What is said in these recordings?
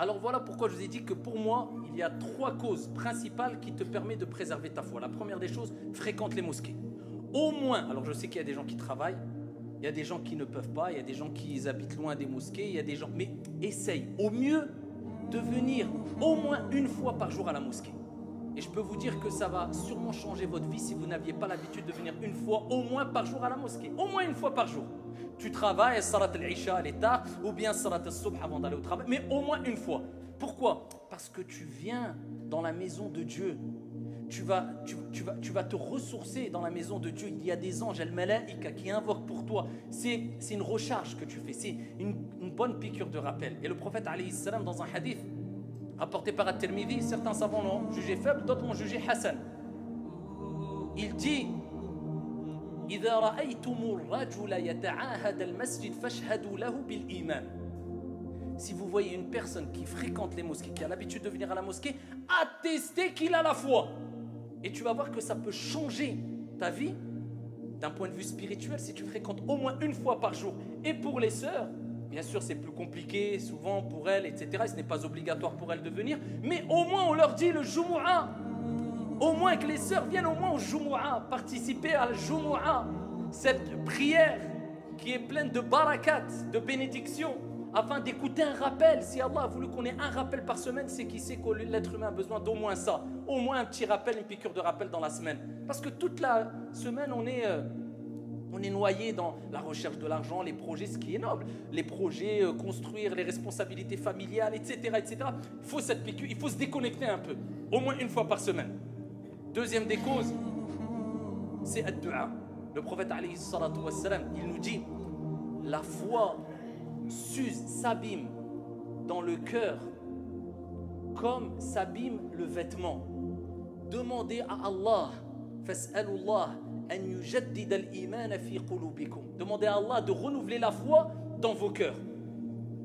Alors voilà pourquoi je vous ai dit que pour moi, il y a 3 causes principales qui te permettent de préserver ta foi. La première des choses, fréquente les mosquées. Au moins, alors je sais qu'il y a des gens qui travaillent, il y a des gens qui ne peuvent pas, il y a des gens qui habitent loin des mosquées, il y a des gens... Mais essaye au mieux de venir au moins une fois par jour à la mosquée. Et je peux vous dire que ça va sûrement changer votre vie si vous n'aviez pas l'habitude de venir une fois au moins par jour à la mosquée. Au moins une fois par jour. Tu travailles, salat al-isha à l'état, ou bien salat al-subh avant d'aller au travail, mais au moins une fois. Pourquoi? Parce que tu viens dans la maison de Dieu. Tu vas te ressourcer dans la maison de Dieu. Il y a des anges, al-malaïka, qui invoquent pour toi. C'est une recharge que tu fais. C'est une bonne piqûre de rappel. Et le prophète, alayhi salam, dans un hadith, rapporté par At-Tirmidhi, certains savants l'ont jugé faible, d'autres l'ont jugé Hassan. Il dit إذا رأيتم الرجل يتعاهد المسجد فاشهدوا له بالإيمان. Si vous voyez une personne qui fréquente les mosquées, qui a l'habitude de venir à la mosquée, attestez qu'il a la foi. Et tu vas voir que ça peut changer ta vie d'un point de vue spirituel si tu fréquentes au moins une fois par jour. Et pour les sœurs, bien sûr, c'est plus compliqué, souvent pour elles, etc. Et ce n'est pas obligatoire pour elles de venir. Mais au moins, on leur dit le Jumu'ah. Au moins que les sœurs viennent au moins au Jumu'ah, participer à la Jumu'ah. Cette prière qui est pleine de barakat, de bénédictions, afin d'écouter un rappel. Si Allah a voulu qu'on ait un rappel par semaine, c'est qu'il sait que l'être humain a besoin d'au moins ça. Au moins un petit rappel, une piqûre de rappel dans la semaine. Parce que toute la semaine, on est noyé dans la recherche de l'argent, les projets, ce qui est noble, les projets, construire, les responsabilités familiales, etc., etc. Il faut cette piqûre, il faut se déconnecter un peu, au moins une fois par semaine. Deuxième des causes, c'est ad-du'a. Le prophète, alayhi salatu wassalam, il nous dit, la foi s'use, s'abîme dans le cœur comme s'abîme le vêtement. Demandez à Allah, fas'alullah, demandez à Allah de renouveler la foi dans vos cœurs.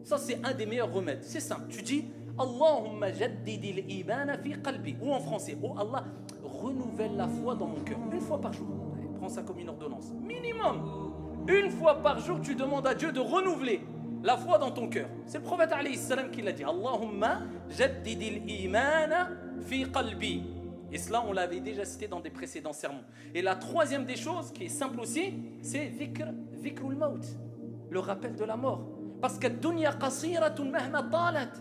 Ça, c'est un des meilleurs remèdes. C'est simple. Tu dis Allahumma jaddidil imana fi qalbi. Ou en français, oh Allah, renouvelle la foi dans mon cœur. Une fois par jour. Allez, prends ça comme une ordonnance. Minimum. Une fois par jour, tu demandes à Dieu de renouveler la foi dans ton cœur. C'est le prophète alayhi salam qui l'a dit. Allahumma jaddidil imana fi qalbi. Et cela, on l'avait déjà cité dans des précédents sermons. Et la troisième des choses, qui est simple aussi, c'est dhikrul maut, le rappel de la mort. Parce que dunya qasiratun mahma talat.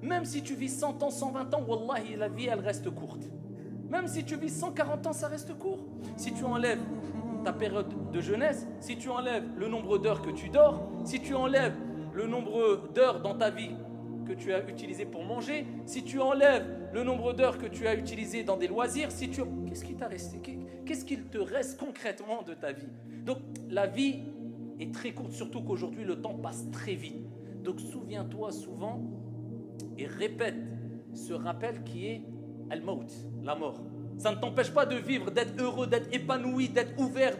Même si tu vis 100 ans, 120 ans, wallahi, la vie, elle reste courte. Même si tu vis 140 ans, ça reste court. Si tu enlèves ta période de jeunesse, si tu enlèves le nombre d'heures que tu dors, si tu enlèves le nombre d'heures dans ta vie que tu as utilisé pour manger, si tu enlèves le nombre d'heures que tu as utilisé dans des loisirs, qu'est-ce qui t'a resté? Qu'est-ce qu'il te reste concrètement de ta vie? Donc la vie est très courte, surtout qu'aujourd'hui le temps passe très vite. Donc souviens-toi souvent et répète ce rappel qui est al-maut, la mort. Ça ne t'empêche pas de vivre, d'être heureux, d'être épanoui, d'être ouvert,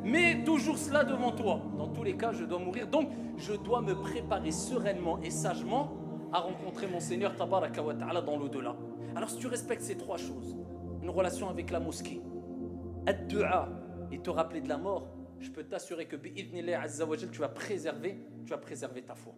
mais toujours cela devant toi. Dans tous les cas, je dois mourir, donc je dois me préparer sereinement et sagement à rencontrer mon Seigneur Tabaraka wa Ta'ala dans l'au-delà. Alors si tu respectes ces 3 choses, une relation avec la mosquée, ad-du'a et te rappeler de la mort, je peux t'assurer que bi'idhnillah azza wa jal, tu vas préserver ta foi.